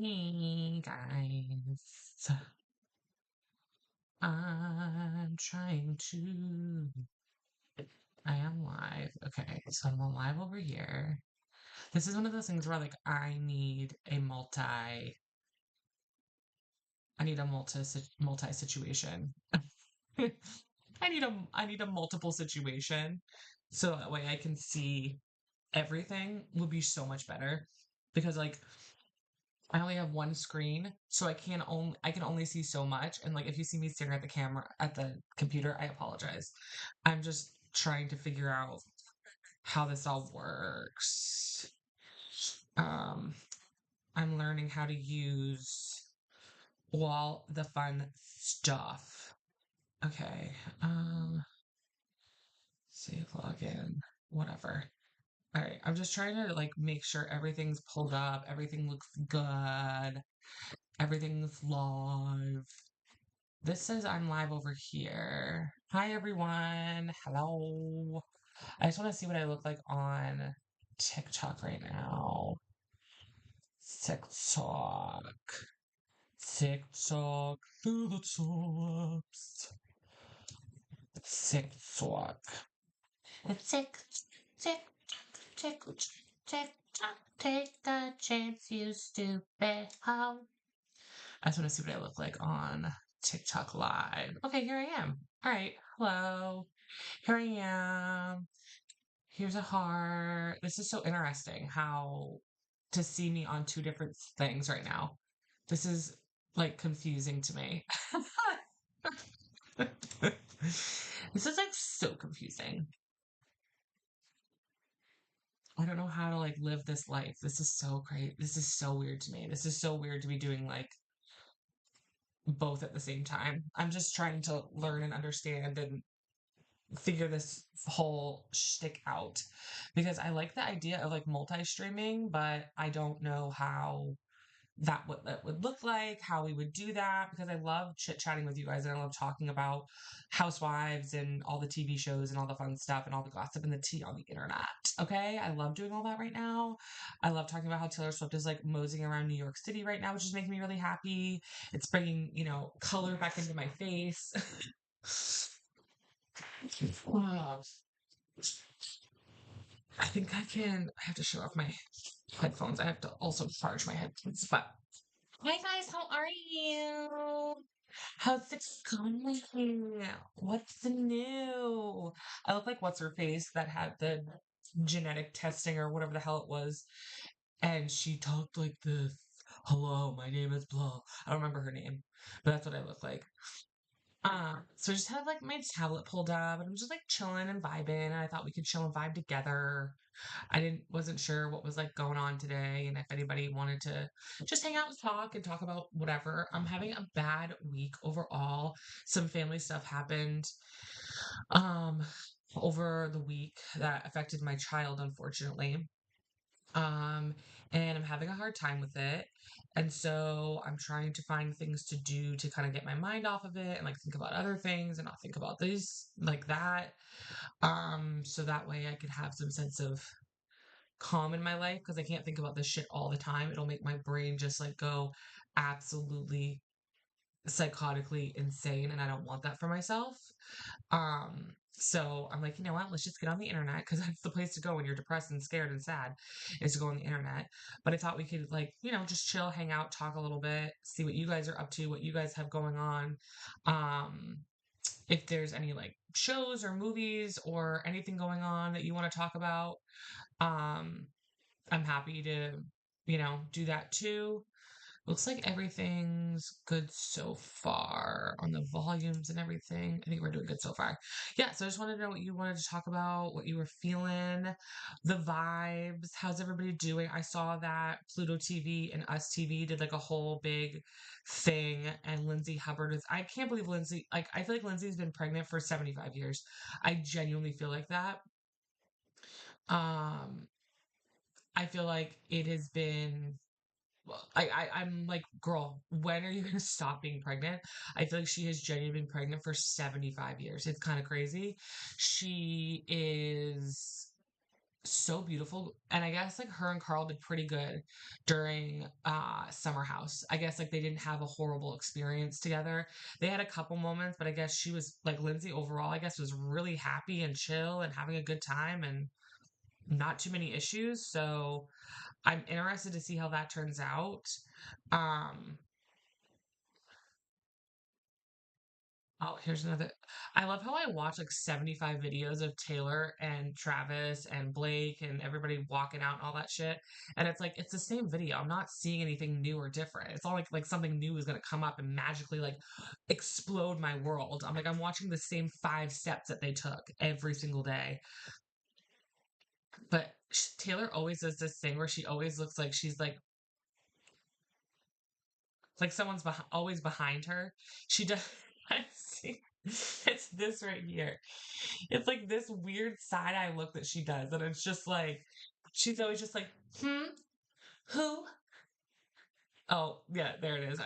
Hey guys, I'm trying to. I am live. Okay, so I'm on live over here. This is one of those things where like I need a multi situation. I need a multiple situation so that way I can see everything would be so much better because like I only have one screen, so I can only see so much. And like if you see me staring at the camera at the computer, I apologize. I'm just trying to figure out how this all works. Um, I'm learning how to use all the fun stuff. Okay. Save login. Whatever. All right. I'm just trying to like make sure everything's pulled up, everything looks good, everything's live. This says I'm live over here. Hi, everyone. Hello. I just want to see what I look like on TikTok right now. TikTok. TikTok through the tops. TikTok. Tick, tick, tick, tick, tock. Take a chance, you stupid hoe. I just want to see what I look like on TikTok Live. Okay, here I am. All right. Hello. Here I am. Here's a heart. This is so interesting how to see me on two different things right now. This is like confusing to me. This is like so confusing. I don't know how to like live this life. This is so great. This is so weird to me. This is so weird to be doing like both at the same time. I'm just trying to learn and understand and figure this whole shtick out because I like the idea of like multi-streaming, but I don't know how that would look like, how we would do that because I love chit-chatting with you guys and I love talking about housewives and all the TV shows and all the fun stuff and all the gossip and the tea on the internet. Okay? I love doing all that right now. I love talking about how Taylor Swift is like moseying around New York City right now, which is making me really happy. It's bringing, color back into my face. Wow. I have to show off my headphones. I have to also charge my headphones. But hi guys, how are you? How's it going? What's new? I look like what's her face that had the genetic testing or whatever the hell it was. And she talked like this. Hello, my name is blah. I don't remember her name, but that's what I look like. So I just had like my tablet pulled up and I'm just like chilling and vibing. And I thought we could chill and vibe together. Wasn't sure what was like going on today and if anybody wanted to just hang out and talk about whatever. I'm having a bad week overall. Some family stuff happened um over the week that affected my child, unfortunately. Um, and I'm having a hard time with it. And so I'm trying to find things to do to kind of get my mind off of it and like think about other things and not think about this like that. So that way I could have some sense of calm in my life because I can't think about this shit all the time. It'll make my brain just like go absolutely psychotically insane and I don't want that for myself. So I'm like, you know what? Let's just get on the internet because that's the place to go when you're depressed and scared and sad is to go on the internet. But I thought we could like, just chill, hang out, talk a little bit, see what you guys are up to, what you guys have going on. Um, if there's any like shows or movies or anything going on that you want to talk about, um, I'm happy to, do that too. Looks like everything's good so far on the volumes and everything. I think we're doing good so far. Yeah, so I just wanted to know what you wanted to talk about, what you were feeling, the vibes. How's everybody doing? I saw that Pluto TV and Us TV did like a whole big thing, and Lindsay Hubbard is. I can't believe Lindsay. Like, I feel like Lindsay's been pregnant for 75 years. I genuinely feel like that. Um, I feel like it has been well, I'm like, girl, when are you gonna stop being pregnant? I feel like she has genuinely been pregnant for 75 years. It's kind of crazy. She is so beautiful. And I guess like her and Carl did pretty good during Summer House. I guess like they didn't have a horrible experience together. They had a couple moments, but I guess she was like Lindsay overall, I guess was really happy and chill and having a good time and not too many issues. So I'm interested to see how that turns out. Um Oh, here's another. I love how I watch like 75 videos of Taylor and Travis and Blake and everybody walking out and all that shit. And it's like it's the same video. I'm not seeing anything new or different. It's not like something new is gonna come up and magically like explode my world. I'm watching the same 5 steps that they took every single day. But Taylor always does this thing where she always looks like she's like someone's always behind her. She does. I see. It's this right here. It's like this weird side eye look that she does, and it's just like she's always just like, who? Oh, yeah, there it is.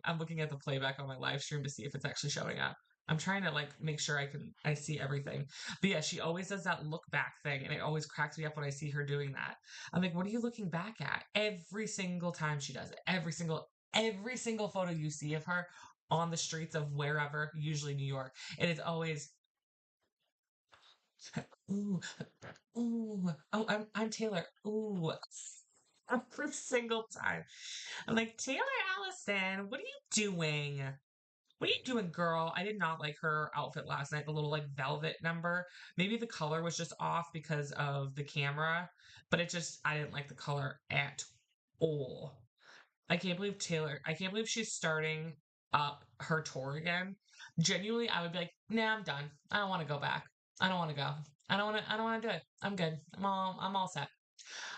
I'm looking at the playback on my live stream to see if it's actually showing up. I'm trying to like make sure I see everything. But yeah, she always does that look back thing, and it always cracks me up when I see her doing that. I'm like, what are you looking back at? Every single time she does it. Every single photo you see of her on the streets of wherever, usually New York. It is always ooh, ooh, oh, I'm Taylor. Ooh. Every single time. I'm like, Taylor Allison, what are you doing? What are you doing, girl? I did not like her outfit last night, the little like velvet number. Maybe the color was just off because of the camera, but I didn't like the color at all. I can't believe she's starting up her tour again. Genuinely, I would be like, nah, I'm done. I don't want to go back. I don't want to go. I don't want to do it. I'm good. I'm all set.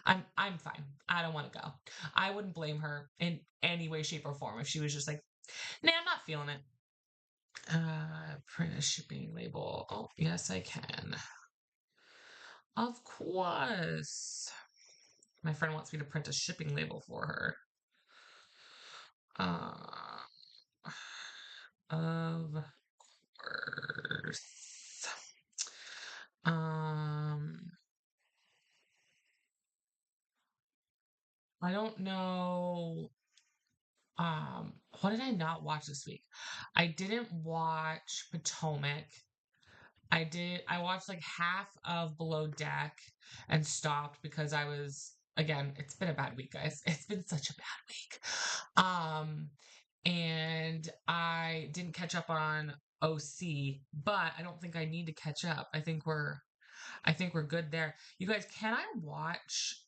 I'm fine. I don't want to go. I wouldn't blame her in any way, shape, or form if she was just like, nah, I'm not feeling it. Print a shipping label. Oh, yes, I can. Of course. My friend wants me to print a shipping label for her. Uh, of course. Um, I don't know. What did I not watch this week? I didn't watch Potomac. I watched like half of Below Deck and stopped because again, it's been a bad week, guys. It's been such a bad week. And I didn't catch up on OC, but I don't think I need to catch up. I think we're good there. You guys, can I watch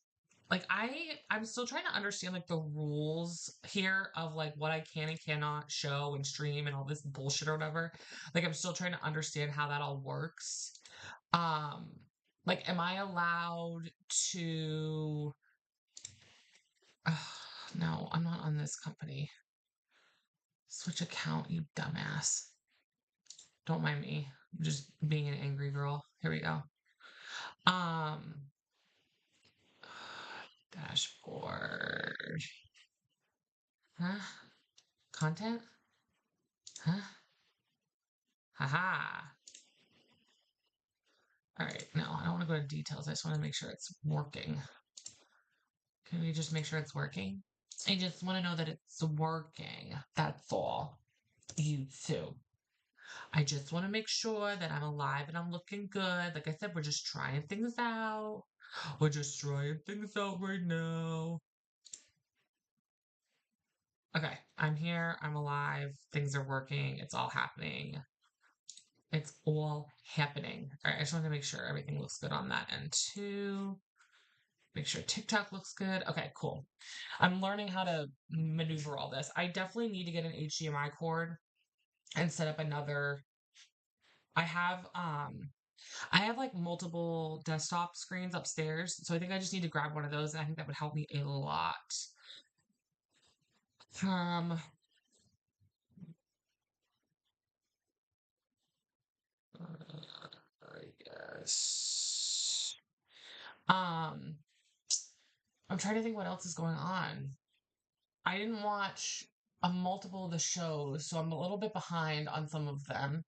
like I'm still trying to understand like the rules here of like what I can and cannot show and stream and all this bullshit or whatever. Like I'm still trying to understand how that all works. Um like am I allowed to no, I'm not on this company. Switch account, you dumbass. Don't mind me. I'm just being an angry girl. Here we go. Um Dashboard. Huh? Content? Huh? Haha. All right. No, I don't want to go to details. I just want to make sure it's working. Can we just make sure it's working? I just want to know that it's working. That's all. You too. I just want to make sure that I'm alive and I'm looking good. Like I said, we're just trying things out. We're just trying things out right now. Okay, I'm here. I'm alive. Things are working. It's all happening. It's all happening. All right, I just want to make sure everything looks good on that end too. Make sure TikTok looks good. Okay, cool. I'm learning how to maneuver all this. I definitely need to get an HDMI cord and set up another. I have I have like multiple desktop screens upstairs, so I think I just need to grab one of those, and I think that would help me a lot. Um, I guess. Um, I'm trying to think what else is going on. I didn't watch a multiple of the shows, so I'm a little bit behind on some of them.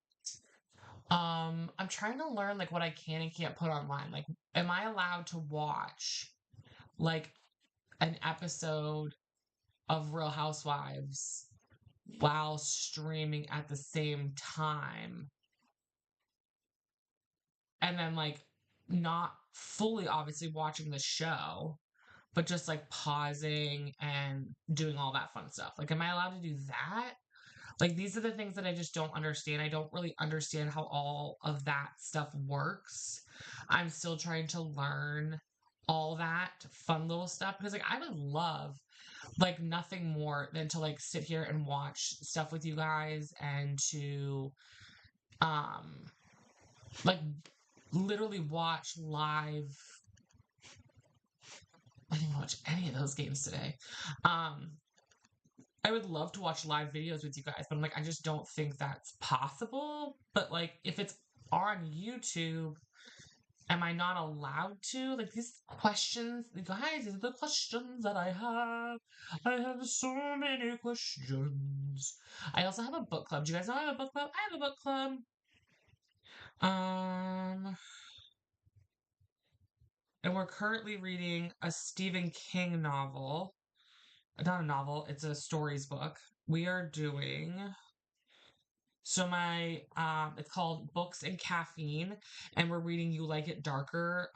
I'm trying to learn like what I can and can't put online. Like, am I allowed to watch like an episode of Real Housewives while streaming at the same time? And then like not fully obviously watching the show, but just like pausing and doing all that fun stuff. Like, am I allowed to do that? Like, these are the things that I just don't understand. I don't really understand how all of that stuff works. I'm still trying to learn all that fun little stuff because, like, I would love, like, nothing more than to, like, sit here and watch stuff with you guys and to, um, like, literally watch live. I didn't watch any of those games today. Um, I would love to watch live videos with you guys, but I'm like, I just don't think that's possible. But like, if it's on YouTube, am I not allowed to? Like, these questions, guys, these are the questions that I have. I have so many questions. I also have a book club. Do you guys know I have a book club? I have a book club. Um, and we're currently reading a Stephen King novel. Not a novel, it's a stories book. We are doing So my it's called Books and Caffeine, and we're reading You Like It Darker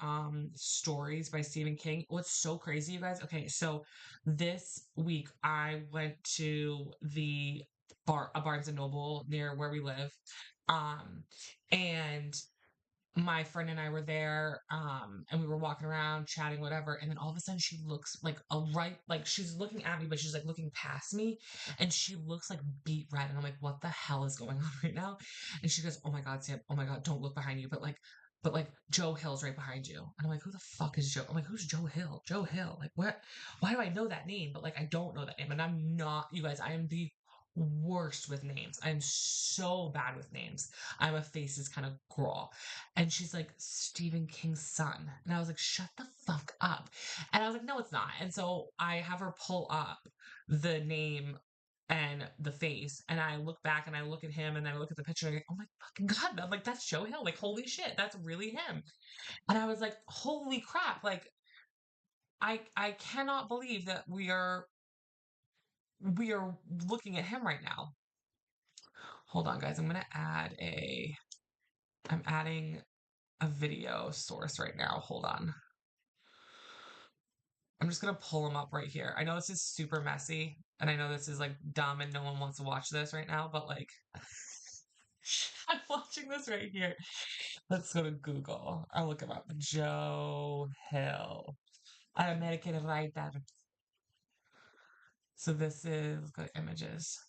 stories by Stephen King. What's so crazy, you guys? Okay, so this week I went to the a Barnes and Noble near where we live. Um and my friend and I were there, and we were walking around, chatting, whatever. And then all of a sudden, she looks like like she's looking at me, but she's like looking past me, and she looks like beet red. And I'm like, what the hell is going on right now? And she goes, oh my God, Sam, oh my God, don't look behind you. But like Joe Hill's right behind you. And I'm like, who the fuck is Joe? I'm like, who's Joe Hill? Joe Hill. Like, what? Why do I know that name? But like, I don't know that name. And I'm not, you guys, I am the worst with names. I'm so bad with names. I'm a faces kind of girl. And she's like, Stephen King's son. And I was like, shut the fuck up. And I was like, no, it's not. And so I have her pull up the name and the face. And I look back and I look at him and I look at the picture and I go, oh my fucking God. And I'm like, that's Joe Hill. Like, holy shit, that's really him. And I was like, holy crap. Like, I cannot believe that we are looking at him right now. Hold on, guys. I'm adding a video source right now. Hold on. I'm just gonna pull them up right here. I know this is super messy, and I know this is like dumb and no one wants to watch this right now, but like I'm watching this right here. Let's go to Google. I'll look him up. Joe Hill. I'm a medicated writer. So this is let's go to images.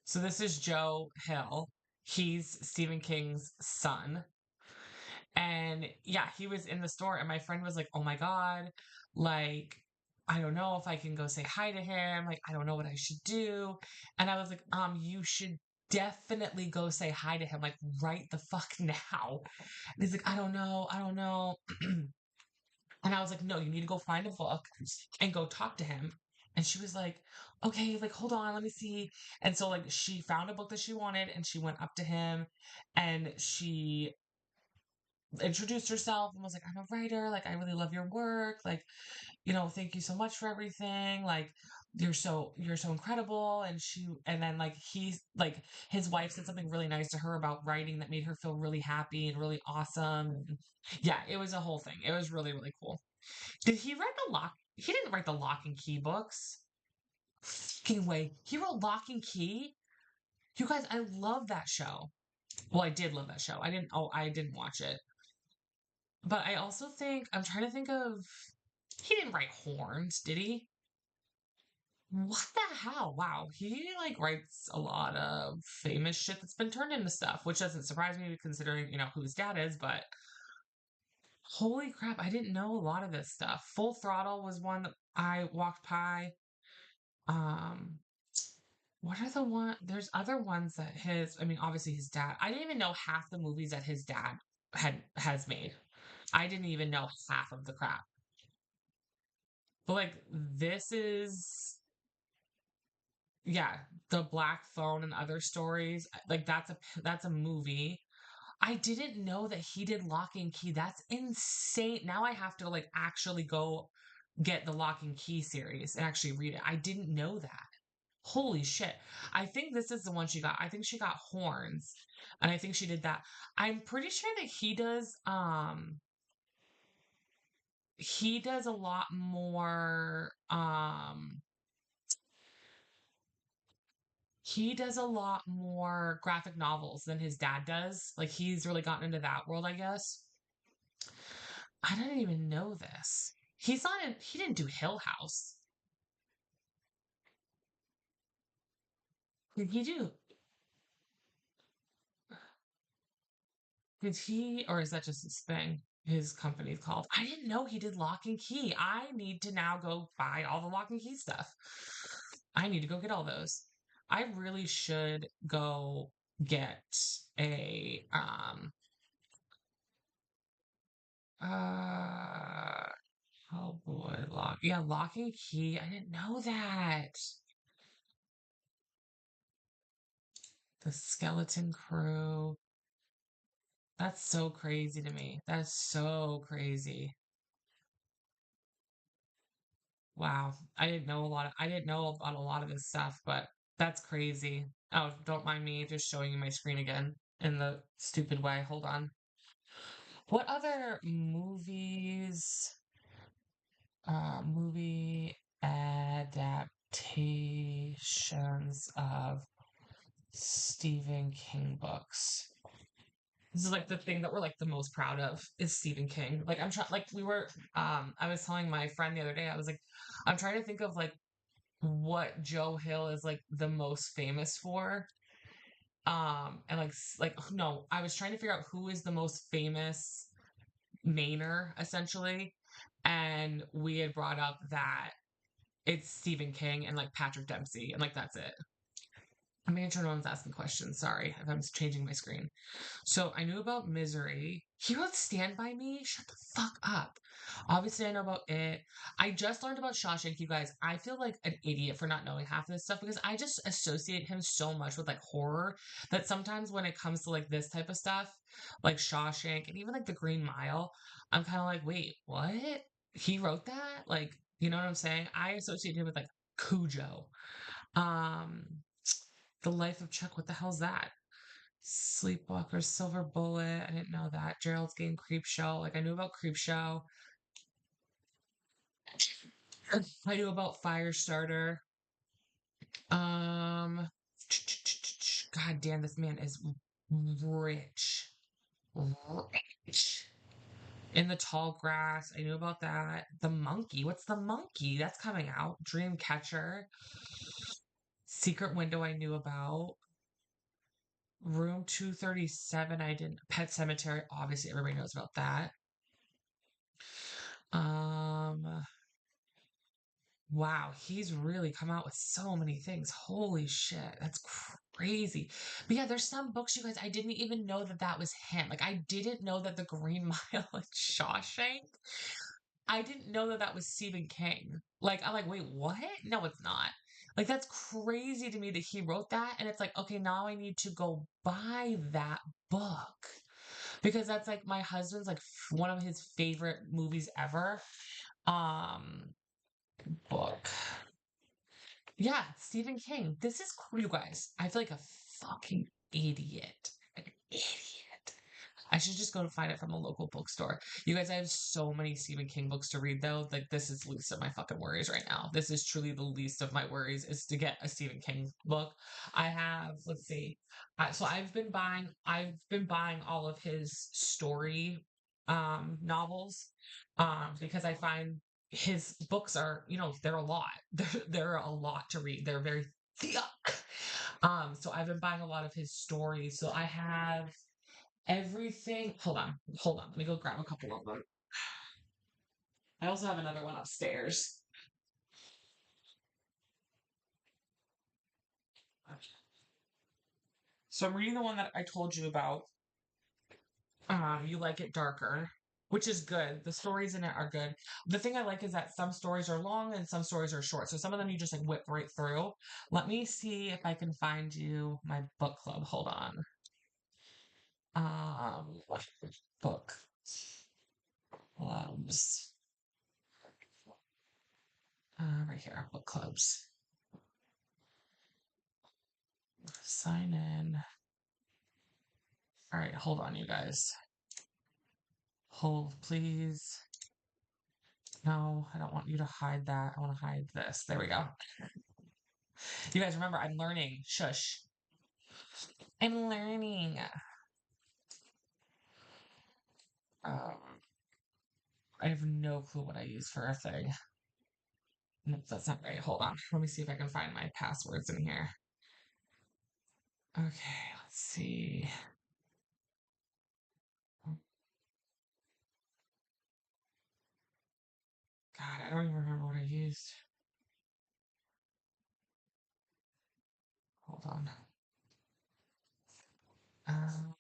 So this is Joe Hill. He's Stephen King's son. And yeah, he was in the store, and my friend was like, oh my God, like, I don't know if I can go say hi to him. Like, I don't know what I should do. And I was like, you should definitely go say hi to him, like, right the fuck now. And he's like, I don't know. I don't know. And I was like, no, you need to go find a book and go talk to him. And she was like, okay, like, hold on, let me see. And so, like, she found a book that she wanted and she went up to him and she introduced herself and was like, I'm a writer. Like, I really love your work. Like, thank you so much for everything. Like, you're so incredible. And then like, his wife said something really nice to her about writing that made her feel really happy and really awesome. Yeah, it was a whole thing. It was really, really cool. Did he write the lock? He didn't write the Lock and Key books. Fucking way. He wrote Lock and Key. You guys, I love that show. Well, I did love that show. I didn't watch it. But I also think I'm trying to think of he didn't write Horns, did he? What the hell? Wow. He like writes a lot of famous shit that's been turned into stuff, which doesn't surprise me considering, who his dad is, but holy crap, I didn't know a lot of this stuff. Full Throttle was one that I walked by. Um what are the one there's other ones that obviously his dad. I didn't even know half the movies that his dad has made. I didn't even know half of the crap. But like this is yeah, the Black Phone and other stories. Like that's a movie. I didn't know that he did Lock and Key. That's insane. Now I have to like actually go get the Lock and Key series and actually read it. I didn't know that. Holy shit. I think this is the one she got. I think she got Horns. And I think she did that. I'm pretty sure that he does a lot more he does a lot more graphic novels than his dad does. Like he's really gotten into that world, I guess. I didn't even know this. He didn't do Hill House. Did he do did he or is that just his thing? His company's called. I didn't know he did Lock and Key. I need to now go buy all the Lock and Key stuff. I need to go get all those. I really should go get a uh oh boy, Lock and Key. I didn't know that. The Skeleton Crew. That's so crazy to me. That's so crazy. Wow. I didn't know about a lot of this stuff, but that's crazy. Oh, don't mind me just showing you my screen again in the stupid way. Hold on. What other movie adaptations of Stephen King books? This is like the thing that we're like the most proud of is Stephen King. Like I'm trying like we were I was telling my friend the other day, I was like, I'm trying to think of like what Joe Hill is like the most famous for. And like no, I was trying to figure out who is the most famous Mainer, essentially. And we had brought up that it's Stephen King and like Patrick Dempsey, and like that's it. I'm making sure no one's asking questions. Sorry if I'm changing my screen. So I knew about Misery. He wrote Stand By Me. Shut the fuck up. Obviously, I know about it. I just learned about Shawshank, you guys. I feel like an idiot for not knowing half of this stuff because I just associate him so much with like horror that sometimes when it comes to like this type of stuff, like Shawshank and even like The Green Mile, I'm kind of like, wait, what? He wrote that? Like, you know what I'm saying? I associate him with like Cujo. Um, The Life of Chuck. What the hell's that? Sleepwalkers, Silver Bullet. I didn't know that. Gerald's Game, Creep Show. Like I knew about Creep Show. I knew about Firestarter. Um, God damn, this man is rich, rich. In the Tall Grass, I knew about that. The Monkey. What's the Monkey? That's coming out. Dreamcatcher. Secret Window. I knew about. Room 237. I didn't. Pet Cemetery. Obviously, everybody knows about that. Um, wow, he's really come out with so many things. Holy shit, that's crazy. But yeah, there's some books, you guys, I didn't even know that that was him. Like, I didn't know that The Green Mile and Shawshank. I didn't know that that was Stephen King. Like, I'm like, wait, what? No, it's not. Like, that's crazy to me that he wrote that. And it's like, okay, now I need to go buy that book because that's like my husband's like one of his favorite movies ever. Um, book. Yeah, Stephen King. This is cool, you guys. I feel like a fucking idiot. An idiot. I should just go and find it from a local bookstore. You guys, I have so many Stephen King books to read though. Like this is least of my fucking worries right now. This is truly the least of my worries is to get a Stephen King book. I have, let's see. So I've been buying all of his story novels because I find his books are, they're a lot. They're a lot to read. They're very thick. So I've been buying a lot of his stories. So I have everything. Hold on. Let me go grab a couple of them. I also have another one upstairs. So I'm reading the one that I told you about. You Like It Darker, which is good. The stories in it are good. The thing I like is that some stories are long and some stories are short. So some of them you just like whip right through. Let me see if I can find you my book club. Hold on. Um, book clubs. Right here, book clubs. Sign in. All right, hold on, you guys. Hold, please. No, I don't want you to hide that. I want to hide this. There we go. You guys remember, I'm learning. Shush. I'm learning. I have no clue what I use for a thing. Nope, that's not right. Hold on. Let me see if I can find my passwords in here. Okay, let's see. God, I don't even remember what I used. Hold on. Um,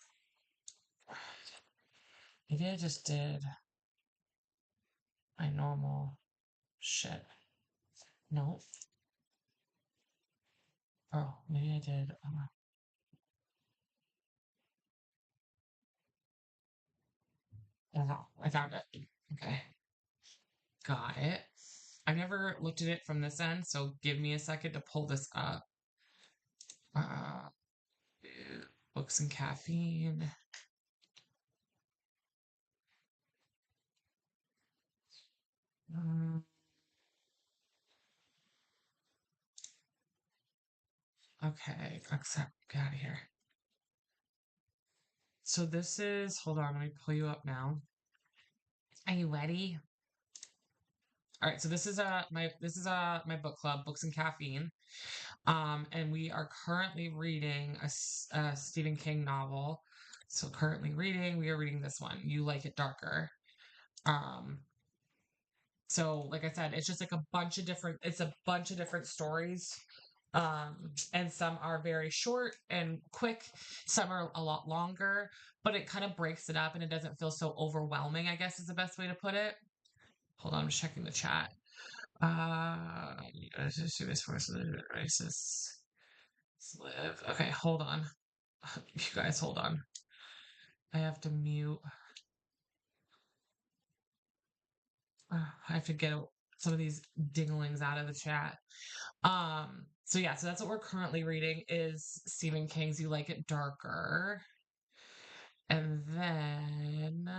Maybe I just did my normal shit. No. Oh, maybe I did. Oh, I found it. Okay. Got it. I've never looked at it from this end, so give me a second to pull this up. Uh, Books and caffeine. Um, okay, accept. Get out of here. So this is. Hold on, let me pull you up now. Are you ready? All right, so this is my book club, Books and Caffeine. And we are currently reading a Stephen King novel. So currently reading, we are reading this one, You Like It Darker. Um, so like I said, it's just like it's a bunch of different stories. And some are very short and quick, some are a lot longer, but it kind of breaks it up and it doesn't feel so overwhelming, I guess is the best way to put it. Hold on, I'm just checking the chat. Just do this first. Racist live. Okay, hold on. You guys, hold on. I have to mute. I have to get some of these dinglings out of the chat. So yeah, so that's what we're currently reading is Stephen King's You Like It Darker. And then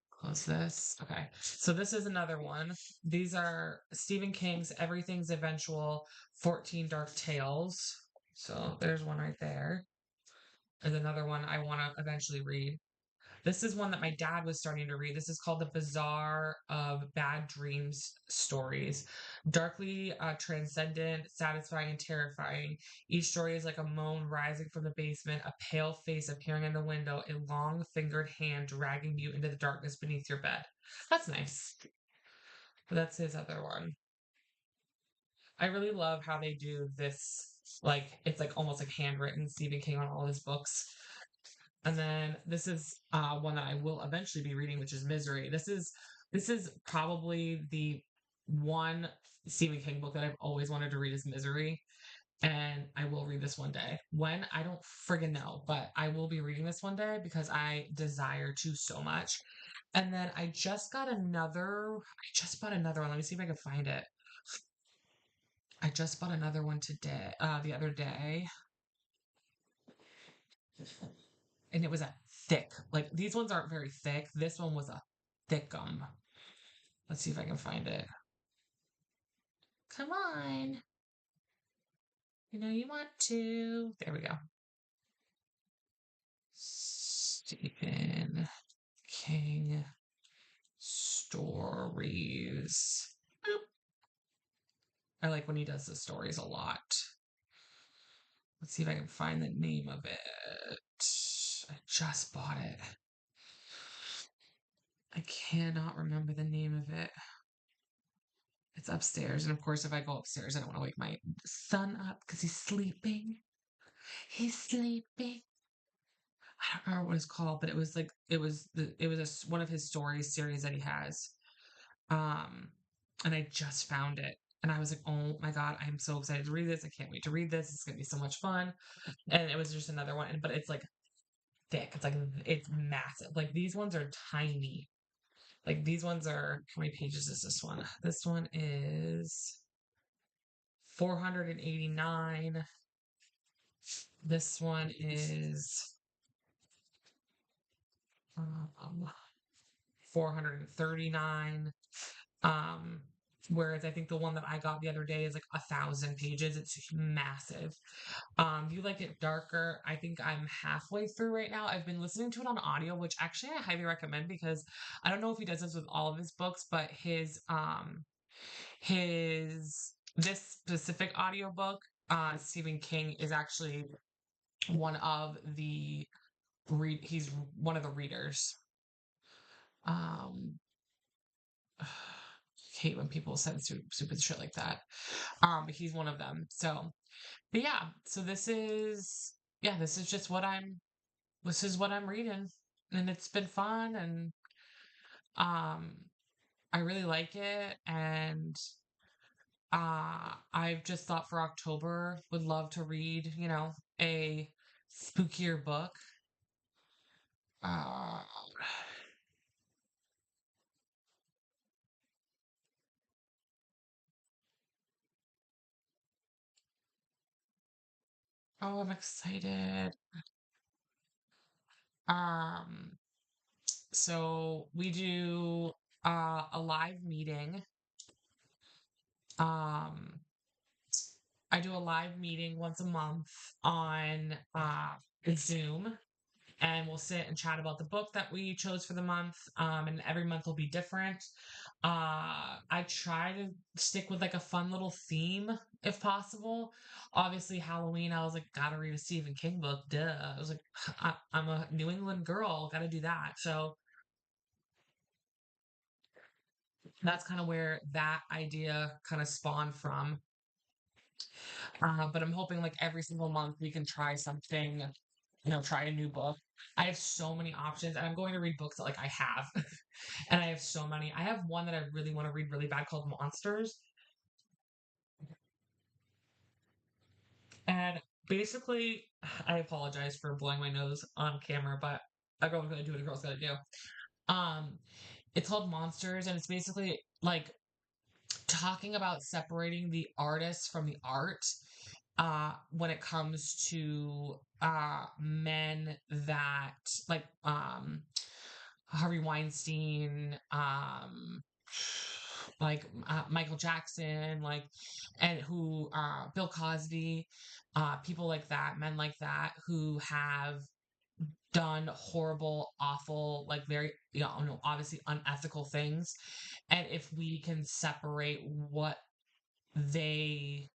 close this. Okay. So this is another one. These are Stephen King's Everything's Eventual 14 Dark Tales. So there's one right there. There's another one I want to eventually read. This is one that my dad was starting to read. This is called The Bazaar of Bad Dreams Stories. Darkly transcendent, satisfying, and terrifying. Each story is like a moan rising from the basement, a pale face appearing in the window, a long fingered hand dragging you into the darkness beneath your bed. That's nice. That's his other one. I really love how they do this. Like, it's like almost like handwritten Stephen King on all his books. And then this is one that I will eventually be reading, which is Misery. This is probably the one Stephen King book that I've always wanted to read is Misery. And I will read this one day. When? I don't friggin' know, but I will be reading this one day because I desire to so much. And then I just bought another one. Let me see if I can find it. I just bought another one today, the other day. And it was a thick. Like these ones aren't very thick. This one was a thickum. Let's see if I can find it. Come on. You know you want to. There we go. Stephen King stories. Boop. I like when he does the stories a lot. Let's see if I can find the name of it. I just bought it. I cannot remember the name of it. It's upstairs. And of course, if I go upstairs, I don't want to wake my son up because he's sleeping. He's sleeping. I don't remember what it's called, but it was like one of his stories series that he has. Um, and I just found it, and I was like, oh my god, I'm so excited to read this! I can't wait to read this. It's gonna be so much fun. And it was just another one, but it's like thick. It's like it's massive. Like these ones are tiny. Like these ones are, how many pages is this one? This one is 489. This one is um 439. Um, Whereas I think the one that I got the other day is like 1,000 pages. It's massive. Do you like it darker? I think I'm halfway through right now. I've been listening to it on audio, which actually I highly recommend because I don't know if he does this with all of his books, but his this specific audiobook, Stephen King is actually one of the he's one of the readers. Um hate when people send stupid shit like that. But he's one of them. So, but yeah, so this is just what I'm reading, and it's been fun, and um I really like it, and I've just thought for October would love to read, a spookier book. Uh oh, I'm excited. Um so we do a live meeting. Um I do a live meeting once a month on Zoom, and we'll sit and chat about the book that we chose for the month. And every month will be different. I try to stick with like a fun little theme if possible. Obviously, Halloween, I was like, gotta read a Stephen King book. Duh. I was like, I'm a New England girl, gotta do that. So that's kind of where that idea kind of spawned from. But I'm hoping like every single month we can try something, try a new book. I have so many options, and I'm going to read books that like I have, and I have so many. I have one that I really want to read really bad called Monsters, and basically, I apologize for blowing my nose on camera, but a girl's gonna do what a girl's gotta do. Um, it's called Monsters, and it's basically like talking about separating the artist from the art when it comes to men that like Harvey Weinstein, like Michael Jackson, like, and who Bill Cosby, people like that, men like that who have done horrible, awful, like very, obviously unethical things. And if we can separate what they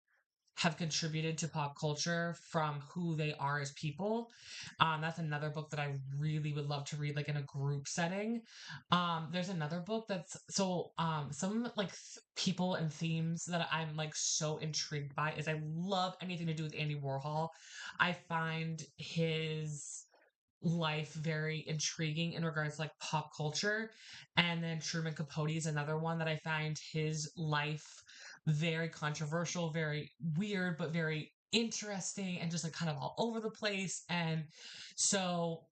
have contributed to pop culture from who they are as people. That's another book that I really would love to read, like in a group setting. There's another book that's some like people and themes that I'm like so intrigued by is I love anything to do with Andy Warhol. I find his life very intriguing in regards to like pop culture. And then Truman Capote is another one that I find his life very controversial, very weird, but very interesting and just like kind of all over the place. And so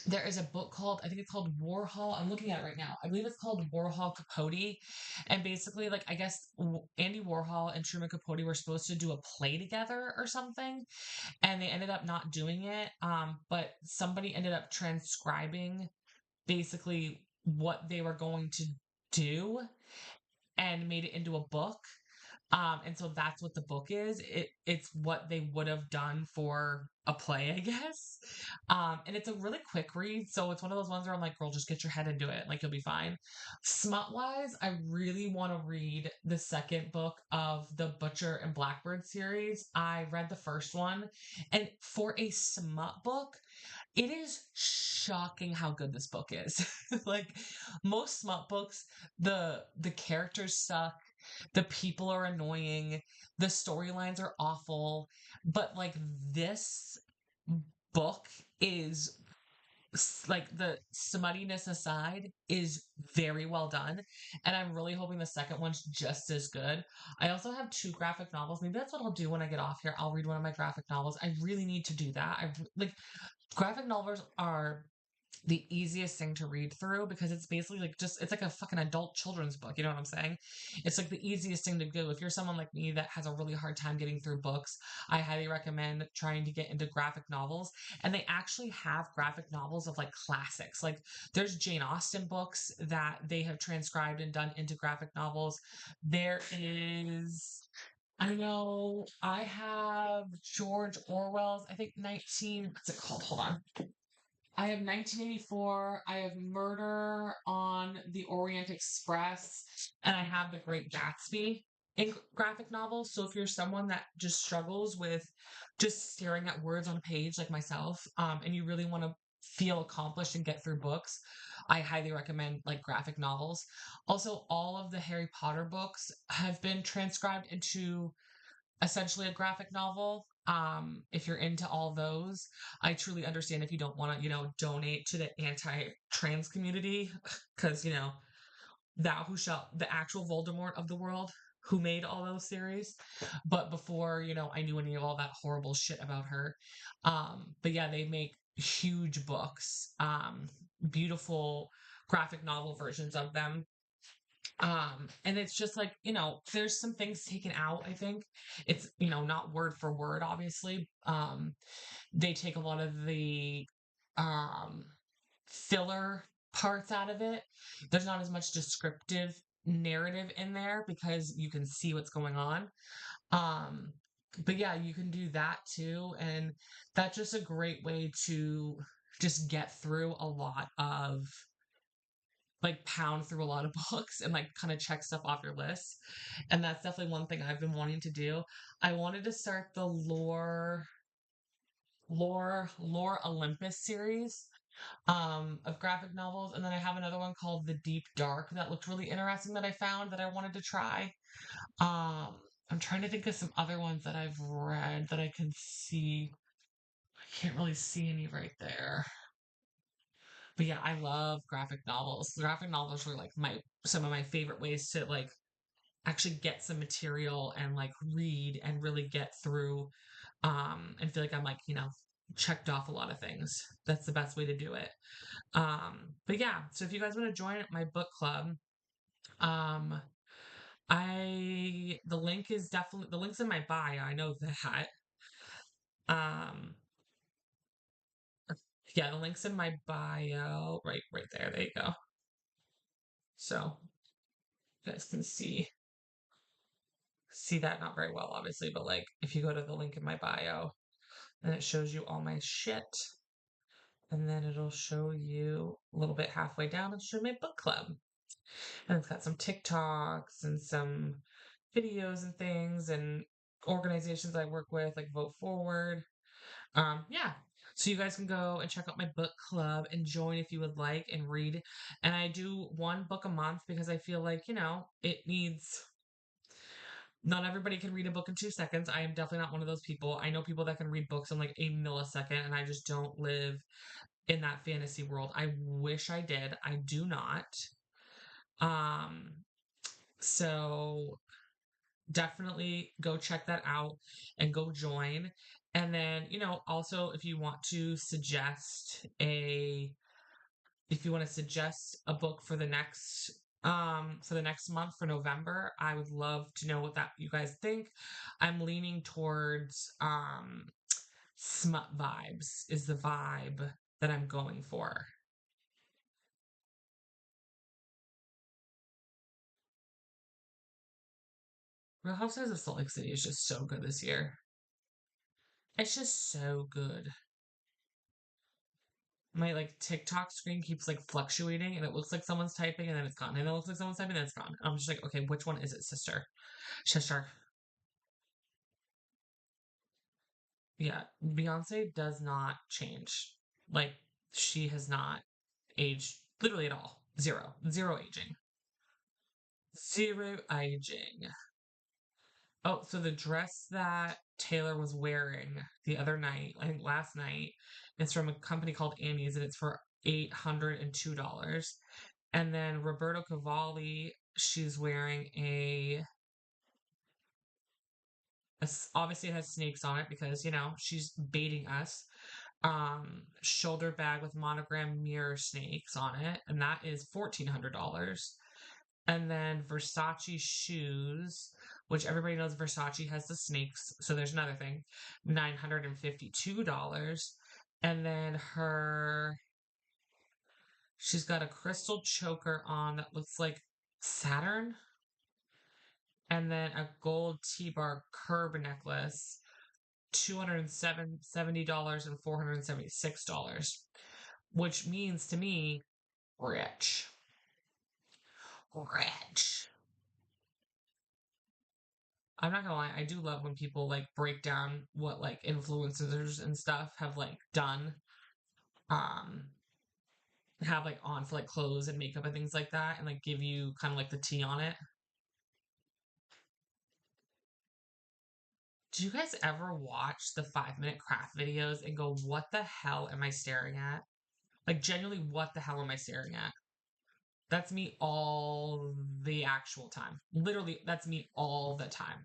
there is a book called, I think it's called Warhol. I'm looking at it right now. I believe it's called Warhol Capote. And basically, like, I guess Andy Warhol and Truman Capote were supposed to do a play together or something, and they ended up not doing it. But somebody ended up transcribing basically what they were going to do and made it into a book. And so that's what the book is. It's what they would have done for a play, I guess. And it's a really quick read, so it's one of those ones where I'm like, girl, just get your head into it, like you'll be fine. Smut wise, I really want to read the second book of the Butcher and Blackbird series. I read the first one, and for a smut book, it is shocking how good this book is. Like most smut books, the characters suck, the people are annoying, the storylines are awful, but like this book is like the smuttiness aside is very well done, and I'm really hoping the second one's just as good. I also have two graphic novels. Maybe that's what I'll do when I get off here. I'll read one of my graphic novels. I really need to do that. I like graphic novels are the easiest thing to read through because it's basically like just it's like a fucking adult children's book, you know what I'm saying? It's like the easiest thing to do. If you're someone like me that has a really hard time getting through books, I highly recommend trying to get into graphic novels. And they actually have graphic novels of like classics. Like there's Jane Austen books that they have transcribed and done into graphic novels. There is I know I have George Orwell's, I think 19, what's it called? Hold on. I have 1984. I have Murder on the Orient Express, and I have The Great Gatsby in graphic novels. So if you're someone that just struggles with just staring at words on a page like myself, and you really want to feel accomplished and get through books, I highly recommend like graphic novels. Also, all of the Harry Potter books have been transcribed into essentially a graphic novel. If you're into all those, I truly understand if you don't want to, donate to the anti-trans community, because thou who shall the actual Voldemort of the world who made all those series. But before, I knew any of all that horrible shit about her. But yeah, they make huge books, beautiful graphic novel versions of them, and it's just like, there's some things taken out, I think. It's, not word for word, obviously. They take a lot of the um filler parts out of it. There's not as much descriptive narrative in there because you can see what's going on. Um, but yeah, you can do that too. And that's just a great way to just get through a lot of like pound through a lot of books and like kind of check stuff off your list. And that's definitely one thing I've been wanting to do. I wanted to start the lore Olympus series of graphic novels, and then I have another one called The Deep Dark that looked really interesting that I found that I wanted to try. Um I'm trying to think of some other ones that I've read that I can see. I can't really see any right there. But yeah, I love graphic novels. Graphic novels were like my some of my favorite ways to like actually get some material and like read and really get through and feel like I'm like, checked off a lot of things. That's the best way to do it. But yeah, so if you guys want to join my book club, um the link is definitely the link's in my bio. I know that. Um yeah, the link's in my bio right there. There you go. So you guys can see that not very well, obviously, but like if you go to the link in my bio, and it shows you all my shit, and then it'll show you a little bit halfway down and show my book club, and it's got some TikToks and some videos and things and organizations I work with, like Vote Forward. Yeah. So you guys can go and check out my book club and join if you would like and read. And I do one book a month because I feel like, it needs not everybody can read a book in 2 seconds. I am definitely not one of those people. I know people that can read books in like a millisecond, and I just don't live in that fantasy world. I wish I did. I do not. Um, so definitely go check that out and go join. And then, also if you want to suggest a book for the next month for November, I would love to know what that you guys think. I'm leaning towards smut vibes is the vibe that I'm going for. Real Housewives of Salt Lake City is just so good this year. It's just so good. My like TikTok screen keeps like fluctuating and it looks like someone's typing and then it's gone. And it looks like someone's typing and then it's gone. I'm just like, okay, which one is it, sister? Sister. Yeah. Beyonce does not change. Like, she has not aged literally at all. Zero. Zero aging. Zero aging. Oh, so the dress that Taylor was wearing the other night, I think last night, is from a company called Annie's and it's for $802. And then Roberto Cavalli, she's wearing obviously it has snakes on it because, she's baiting us. shoulder bag with monogram mirror snakes on it, and that is $1,400. And then Versace shoes, which everybody knows Versace has the snakes, so there's another thing, $952. And then she's got a crystal choker on that looks like Saturn, and then a gold T-bar curb necklace, $270 and $476, which means to me, rich. Rich. I'm not gonna lie, I do love when people like break down what like influencers and stuff have like done. Um, have like on for like clothes and makeup and things like that, and like give you kind of like the tea on it. Do you guys ever watch the 5 minute craft videos and go, what the hell am I staring at? Like, genuinely, what the hell am I staring at? That's me all the actual time. Literally, that's me all the time.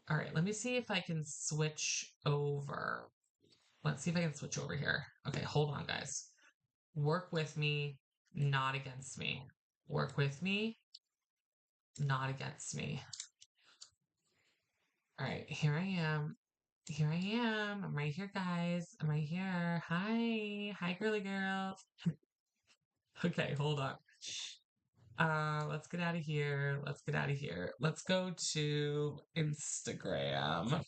All right, let me see if I can switch over. Let's see if I can switch over here. Okay, hold on, guys. Work with me, not against me. Work with me, not against me. All right, here I am. Here I am. I'm right here, guys. I'm right here. Hi. Hi, girly girl. Okay, hold on. Let's get out of here. Let's get out of here. Let's go to Instagram.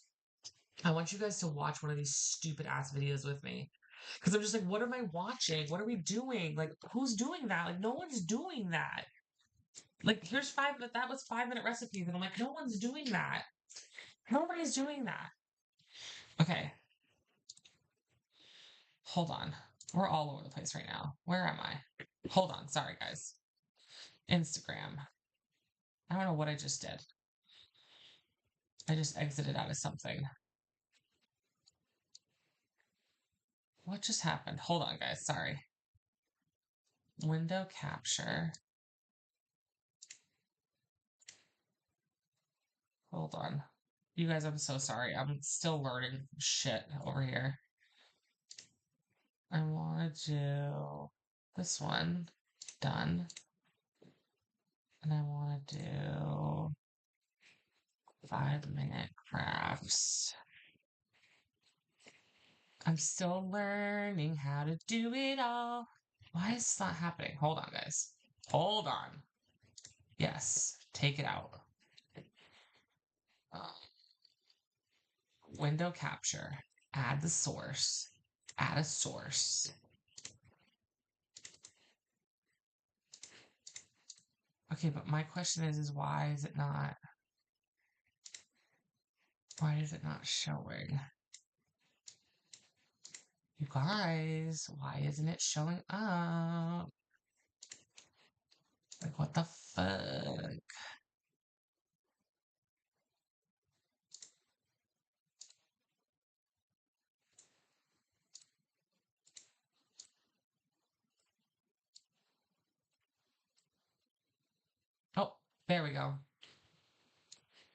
I want you guys to watch one of these stupid ass videos with me. Because I'm just like, what am I watching? What are we doing? Like, who's doing that? Like, no one's doing that. Like, that was 5 minute recipes. And I'm like, no one's doing that. Nobody's doing that. Okay. Hold on. We're all over the place right now. Where am I? Hold on. Sorry, guys. Instagram. I don't know what I just did. I just exited out of something. What just happened? Hold on, guys. Sorry. Window capture. Hold on. You guys, I'm so sorry. I'm still learning shit over here. I want to do this one. Done. And I want to do 5 minute crafts. I'm still learning how to do it all. Why is this not happening? Hold on, guys. Hold on. Yes, take it out. Window capture. Add the source. Add a source. Okay, but my question is why is it not? Why is it not showing? You guys, why isn't it showing up? Like, what the fuck? Oh, there we go.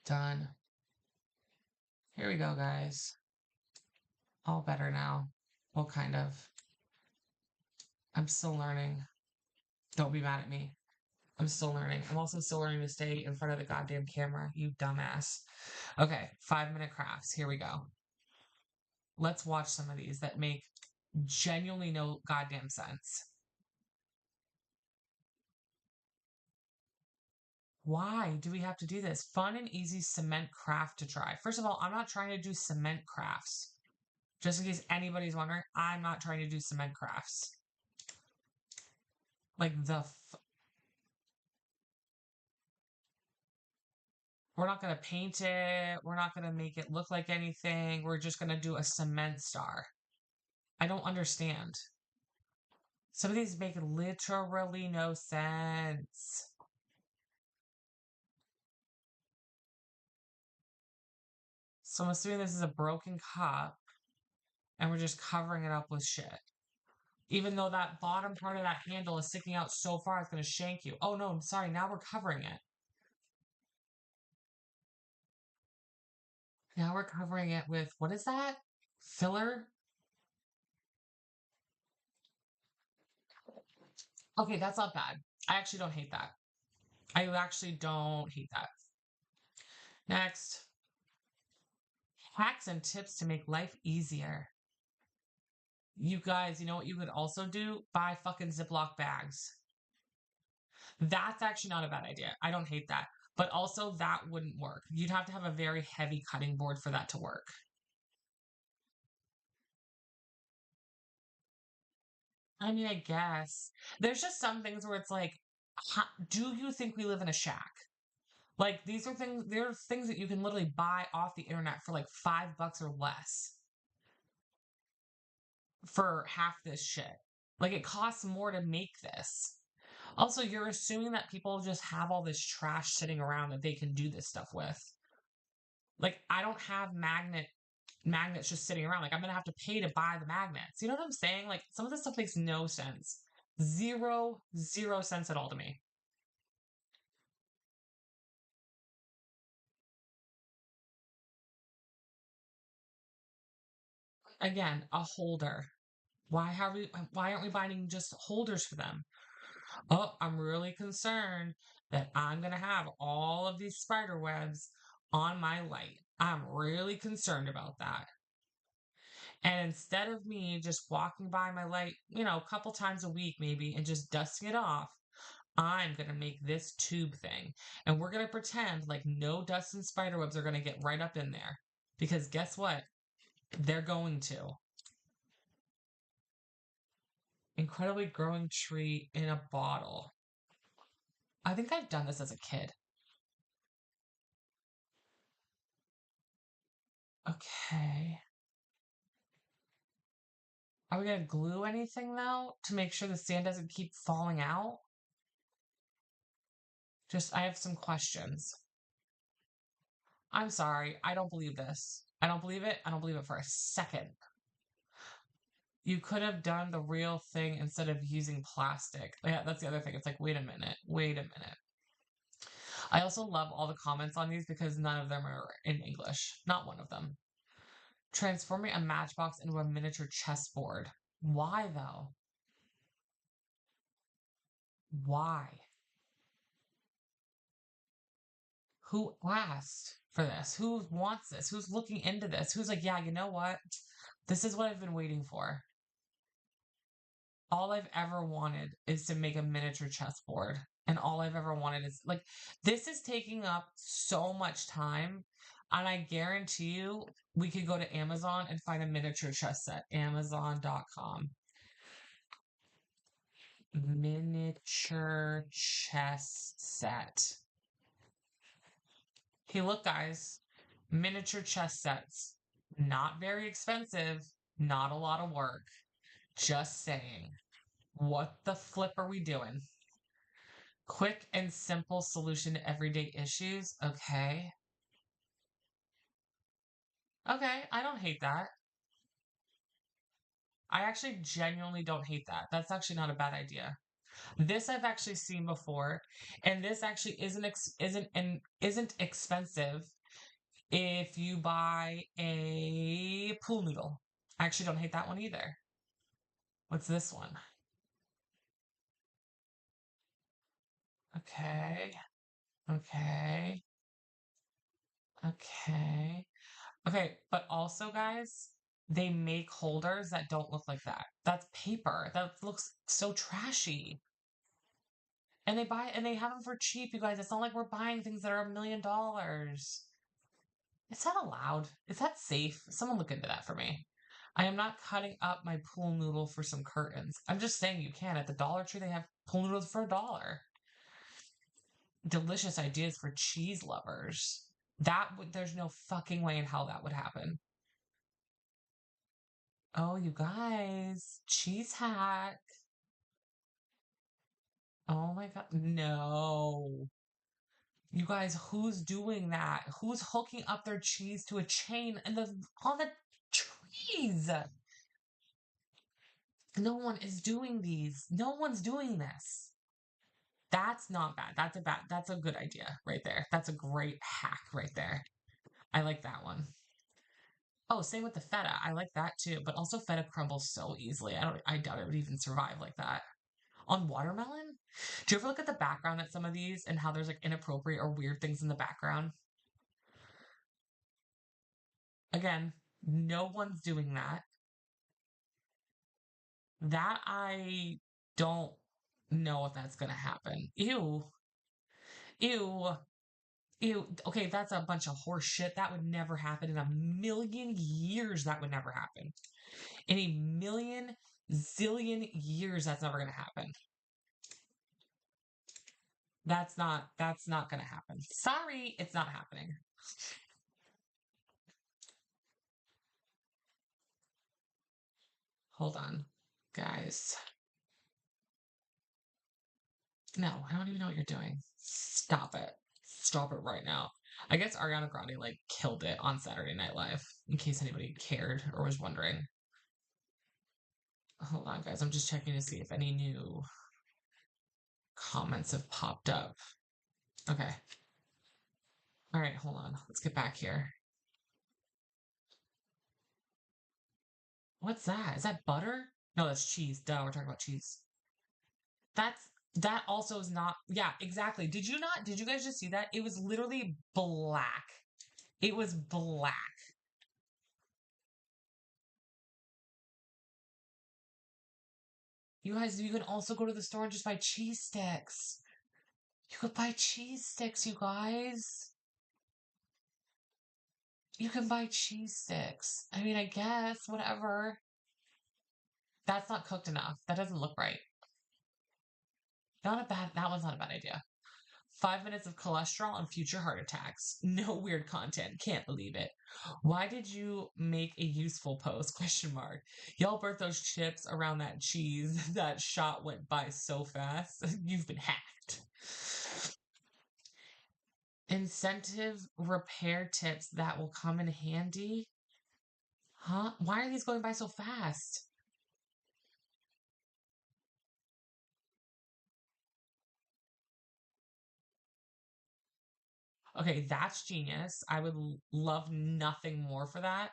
Done. Here we go, guys. All better now. Well, kind of. I'm still learning. Don't be mad at me. I'm still learning. I'm also still learning to stay in front of the goddamn camera, you dumbass. Okay, 5 minute crafts. Here we go. Let's watch some of these that make genuinely no goddamn sense. Why do we have to do this? Fun and easy cement craft to try. First of all, I'm not trying to do cement crafts. Just in case anybody's wondering, I'm not trying to do cement crafts. Like we're not going to paint it. We're not going to make it look like anything. We're just going to do a cement star. I don't understand. Some of these make literally no sense. So I'm assuming this is a broken cup and we're just covering it up with shit. Even though that bottom part of that handle is sticking out so far, it's going to shank you. Oh no, I'm sorry. Now we're covering it. Now we're covering it with, what is that? Filler? Okay, that's not bad. I actually don't hate that. I actually don't hate that. Next, hacks and tips to make life easier. You guys, you know what you could also do? Buy fucking Ziploc bags. That's actually not a bad idea. I don't hate that. But also, that wouldn't work. You'd have to have a very heavy cutting board for that to work. I mean, I guess. There's just some things where it's like, do you think we live in a shack? Like, these are things, there's things that you can literally buy off the internet for like $5 or less for half this shit. Like, it costs more to make this. Also, you're assuming that people just have all this trash sitting around that they can do this stuff with. Like, I don't have magnets just sitting around. Like, I'm gonna have to pay to buy the magnets. You know what I'm saying? Like, some of this stuff makes no sense. Zero sense at all to me. Again, a holder. Why aren't we buying just holders for them? Oh, I'm really concerned that I'm gonna have all of these spider webs on my light. I'm really concerned about that. And instead of me just walking by my light, a couple times a week maybe, and just dusting it off, I'm going to make this tube thing. And we're going to pretend like no dust and spider webs are going to get right up in there. Because guess what? They're going to. Incredibly growing tree in a bottle. I think I've done this as a kid. Okay. Are we going to glue anything though to make sure the sand doesn't keep falling out? I have some questions. I'm sorry. I don't believe this. I don't believe it. I don't believe it for a second. You could have done the real thing instead of using plastic. Yeah, that's the other thing. It's like, wait a minute. Wait a minute. I also love all the comments on these because none of them are in English. Not one of them. Transforming a matchbox into a miniature chessboard. Why though? Why? Who asked for this? Who wants this? Who's looking into this? Who's like, yeah, you know what? This is what I've been waiting for. All I've ever wanted is to make a miniature chessboard. And all I've ever wanted is like, this is taking up so much time. And I guarantee you, we could go to Amazon and find a miniature chess set. Amazon.com. Miniature chess set. Hey, look, guys. Miniature chess sets. Not very expensive. Not a lot of work. Just saying. What the flip are we doing? Quick and simple solution to everyday issues. Okay. Okay, I don't hate that. I actually genuinely don't hate that. That's actually not a bad idea. This I've actually seen before, and this actually isn't expensive if you buy a pool noodle. I actually don't hate that one either. What's this one? Okay. Okay. Okay. Okay, but also, guys, they make holders that don't look like that. That's paper. That looks so trashy. And they have them for cheap, you guys. It's not like we're buying things that are $1 million. Is that allowed? Is that safe? Someone look into that for me. I am not cutting up my pool noodle for some curtains. I'm just saying you can. At the Dollar Tree, they have pool noodles for $1. Delicious ideas for cheese lovers. There's no fucking way in hell that would happen. Oh, you guys, cheese hack. Oh my God. No. You guys, who's doing that? Who's hooking up their cheese to a chain and on the trees? No one is doing these. No one's doing this. That's not bad. That's a good idea right there. That's a great hack right there. I like that one. Oh, same with the feta. I like that too, but also feta crumbles so easily. I doubt it would even survive like that. On watermelon? Do you ever look at the background at some of these and how there's like inappropriate or weird things in the background? Again, no one's doing that. That I don't know if that's gonna happen. Ew. Ew. Ew. Okay, that's a bunch of horse shit. That would never happen in a million years. That would never happen. In a million zillion years, that's never gonna happen. That's not gonna happen. Sorry, it's not happening. Hold on, guys. No, I don't even know what you're doing. Stop it. Stop it right now. I guess Ariana Grande like killed it on Saturday Night Live, in case anybody cared or was wondering. Hold on, guys. I'm just checking to see if any new comments have popped up. Okay. All right, hold on. Let's get back here. What's that? Is that butter? No, that's cheese. Duh, we're talking about cheese. That's that also is not. Yeah, exactly. Did you guys just see that? It was literally black. It was black. You guys, you can also go to the store and just buy cheese sticks. You could buy cheese sticks, you guys. You can buy cheese sticks. I mean, I guess, whatever. That's not cooked enough. That doesn't look right. That one's not a bad idea. 5 minutes of cholesterol and future heart attacks. No weird content. Can't believe it. Why did you make a useful post? Question mark. Y'all burnt those chips around that cheese. That shot went by so fast. You've been hacked. Incentive repair tips that will come in handy. Huh? Why are these going by so fast? Okay, that's genius. I would love nothing more for that.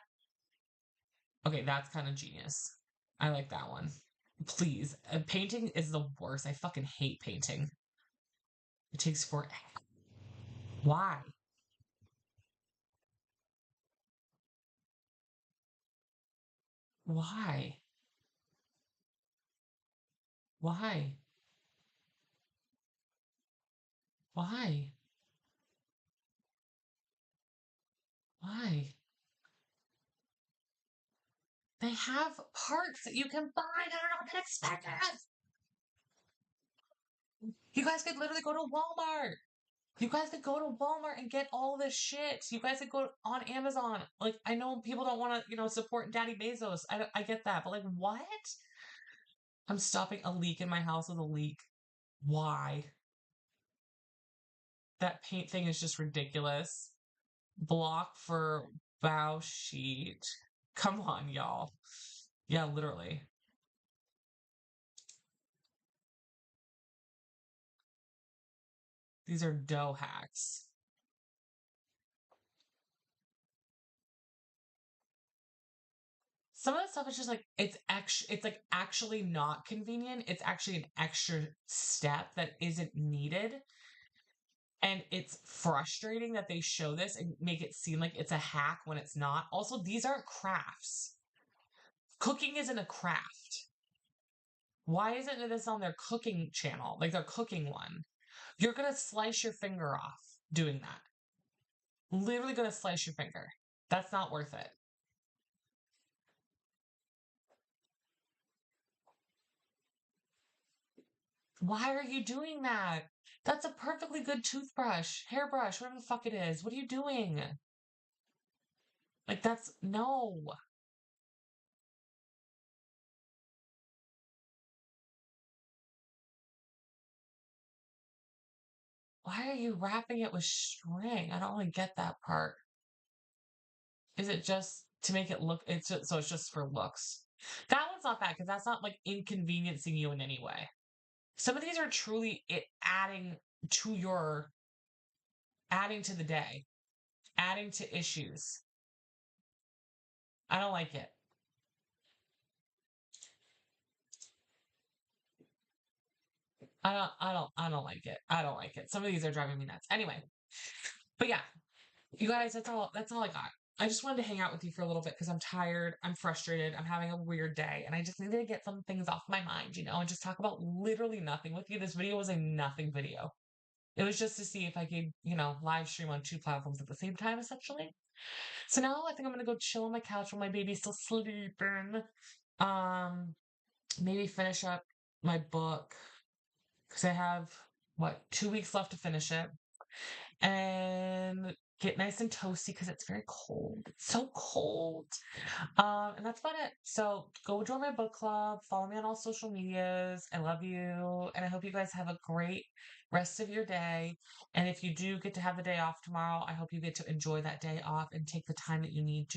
Okay, that's kind of genius. I like that one. Please. Painting is the worst. I fucking hate painting. It takes for. Why? Why? Why? Why? Why? They have parts that you can buy that are not that expensive. You guys could literally go to Walmart. You guys could go to Walmart and get all this shit. You guys could go on Amazon. Like, I know people don't want to, support Daddy Bezos. I get that. But, like, what? I'm stopping a leak in my house with a leak. Why? That paint thing is just ridiculous. Block for bow sheet. Come on, y'all. Yeah, literally. These are dough hacks. Some of the stuff is just like it's like actually not convenient. It's actually an extra step that isn't needed. And it's frustrating that they show this and make it seem like it's a hack when it's not. Also, these aren't crafts. Cooking isn't a craft. Why isn't this on their cooking channel, like their cooking one? You're gonna slice your finger off doing that. Literally gonna slice your finger. That's not worth it. Why are you doing that? That's a perfectly good toothbrush, hairbrush, whatever the fuck it is. What are you doing? Like, that's no. Why are you wrapping it with string? I don't really get that part. Is it just to make it look? It's just, so it's just for looks. That one's not bad because that's not like inconveniencing you in any way. Some of these are truly to your adding to the day, adding to issues. I don't like it. I don't like it. I don't like it. Some of these are driving me nuts. Anyway, but yeah, you guys, that's all I got. I just wanted to hang out with you for a little bit because I'm tired, I'm frustrated, I'm having a weird day, and I just needed to get some things off my mind, and just talk about literally nothing with you. This video was a nothing video. It was just to see if I could, live stream on two platforms at the same time, essentially. So now I think I'm gonna go chill on my couch while my baby's still sleeping. Um, Maybe finish up my book because I have 2 weeks left to finish it, and get nice and toasty because it's very cold. It's so cold. And that's about it. So go join my book club. Follow me on all social medias. I love you, and I hope you guys have a great rest of your day. And if you do get to have the day off tomorrow, I hope you get to enjoy that day off and take the time that you need to.